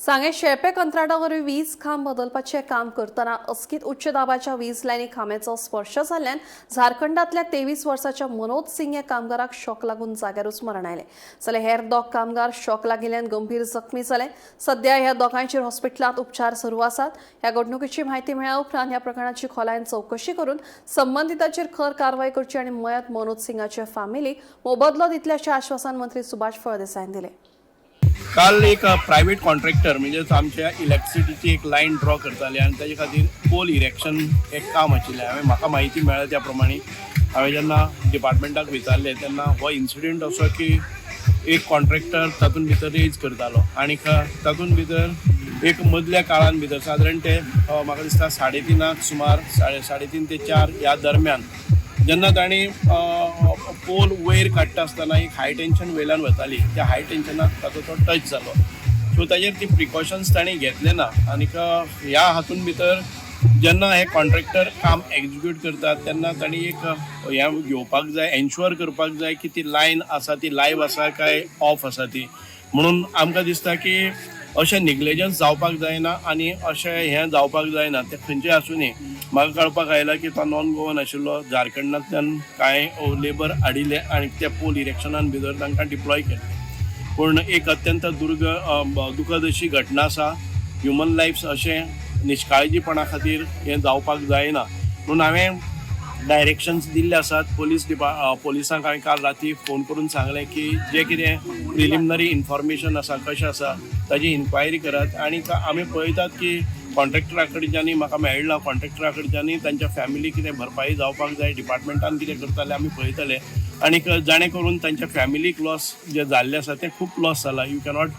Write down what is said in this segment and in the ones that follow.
सांगे शेळपे कंत्राटावरवीं वीज खांब बदलपाचें काम करतना अस्कीत उच्च दाबाच्या वीज लायनी खांब्याचो स्पर्श जाल्ल्यान झारखंडांतल्या 23 वर्साच्या मनोज सिंग ह्या कामगाराक शॉक लागून जाग्यारूच मरण आयलें. जाल्यार हेर दोग कामगार शॉक लागिल्ल्यान गंभीर जखमी जाले. सध्या ह्या दोगांचेर हॉस्पिटलांत उपचार सुरू आसात. ह्या घडणुकेची म्हायती मेळ्ळ्या उपरांत ह्या प्रकरणाची खोलायेन चवकशी करून संबंधितांचेर खर कारवाय करची आनी मयत मनोज सिंगाच्या फॅमिलीक मोबदलो दितल्याचें आश्वासन मंत्री सुभाष फळदेसायन दिलें. काल एक प्रायव्हेट कॉन्ट्रॅक्टर म्हणजे आमच्या इलेक्ट्रिसिटीची एक लायन ड्रॉ करताले आणि ताजे खातीर पोल इरेक्शन एक काम आशिल्लें. म्हाका म्हायती मेळ्ळ्या त्या प्रमाणे हांवें जेन्ना डिपार्टमेंटाक विचारलें तेन्ना हो इन्सिडेंट असो की एक कॉन्ट्रॅक्टर तातूंत भितर रेज करतालो आणि तातूंत भितर एक मदल्या काळान भितर सादारण ते म्हाका दिसता 3:30 सुमार 3:30 ते 4 ह्या दरम्यान जेन्ना तांणी पोल वयर काडटा आसतना एक हाय टेन्शन वयल्यान वताली, त्या हाय टेन्शनाक ताचो तो टच जालो. सो ताजेर ती प्रिकॉशन्स तांणी घेतले ना. आनीक ह्या हातूंत भितर जेन्ना हे कॉन्ट्रॅक्टर काम एक्झिक्यूट करतात तेन्ना तांणी एक हें घेवपाक जाय, एन्श्युअर करपाक जाय की ती लायन आसा ती लायव्ह आसा काय ऑफ आसा ती. म्हणून आमकां दिसता की अशें निग्लेजन्स जावपाक जायना आनी अशें हें जावपाक जायना. तें खंयचें आसूनी म्हाका कळपाक आयलां की तो नॉन गोवन आशिल्लो. झारखंडांतल्यान कांय लेबर हाडिल्ले आनी त्या पोल इरेक्शनान भितर तांकां डिप्लॉय केले. पूण एक अत्यंत दुखद अशी घटना आसा. ह्युमन लायफ्स अशें निश्काळजीपणा खातीर हें जावपाक जायना. म्हणून हांवें डायरेक्शन्स दिल्ले आसात. पोलिसांक हांवें काल राती फोन करून सांगलें की जें कितें प्रिलिमिनरी इन्फॉर्मेशन आसा कशें आसा ताजी इन्क्वायरी करात. आनी आमी पळयतात की कॉन्ट्रॅक्टरा कडच्यानी म्हाका मेळ्ळां कॉन्ट्रॅक्टरा कडच्यानी तांच्या फॅमिली कितें भरपाई जावपाक जाय डिपार्टमेंटान कितें करताले आमी पळयतले. आनीक जाणें करून तांच्या फॅमिलीक लॉस जे जाल्ले आसा ते खूब लॉस जाला. यू कॅनॉट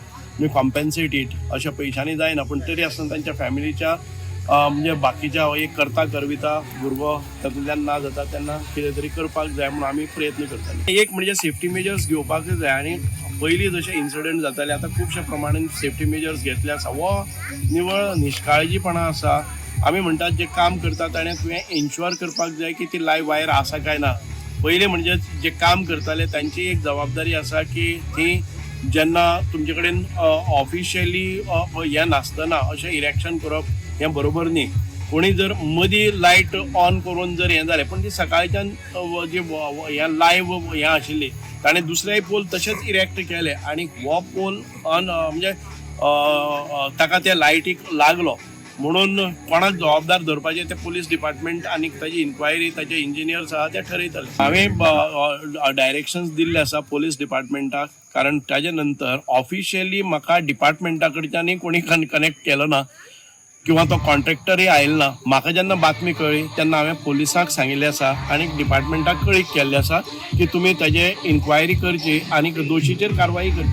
कॉम्पेन्सेट इट अशा पयशांनी जायना. पूण तरी आसतना तांच्या फॅमिलीच्या म्हणजे बाकीच्या एक करता करविता भुरगो तातूंतल्यान ना जाता तेन्ना कितें तरी करपाक जाय म्हणून आमी प्रयत्न करताले. एक म्हणजे सेफ्टी मेजर्स घेवपाक जाय. आनी पयलीं जशें इन्सिडंट जाताले आतां खुबशे प्रमाणान सेफ्टी मेजर्स घेतले आसा. हो निवळ निश्काळजीपणा आसा. आमी म्हणटात जे काम करता ताणें तुवें एन्श्युअर करपाक जाय की ती लायव्ह वायर आसा काय ना. पयलीं म्हणजे जे काम करताले तांची एक जबाबदारी आसा की ती जेन्ना तुमचे कडेन ऑफिशियली हें नासतना अशें इरेक्शन करप हें बरोबर न्ही. कोणी जर मदीं लायट ऑन करून जर हें जालें, पूण ती सकाळच्यान जी हें लायव्ह हें आशिल्ली ताणें दुसरेय पोल तशेंच इरेक्ट केले आनी हो पोल ऑन म्हणजे ताका त्या लायटीक लागलो. म्हणून कोणाक जबाबदार धरपाचें ते पुलीस डिपार्टमेंट आनी ताजी इन्क्वायरी ताचे इंजिनियर्स आहा ते ठरयतले. हांवें डायरेक्शन्स दिल्ले आसा पुलीस डिपार्टमेंटाक, कारण ताजे नंतर ऑफिशियली म्हाका डिपार्टमेंटा कडच्यानय कोणी कनेक्ट केलो ना किंवा तो कॉन्ट्रॅक्टरय आयलो ना. म्हाका जेन्ना बातमी कळ्ळी तेन्ना हांवें पुलिसांक सांगिल्लें आसा आनी डिपार्टमेंटाक कळीत केल्लें आसा की तुमी ताजे इन्क्वायरी करची आनी दोशीचेर कारवाई करची.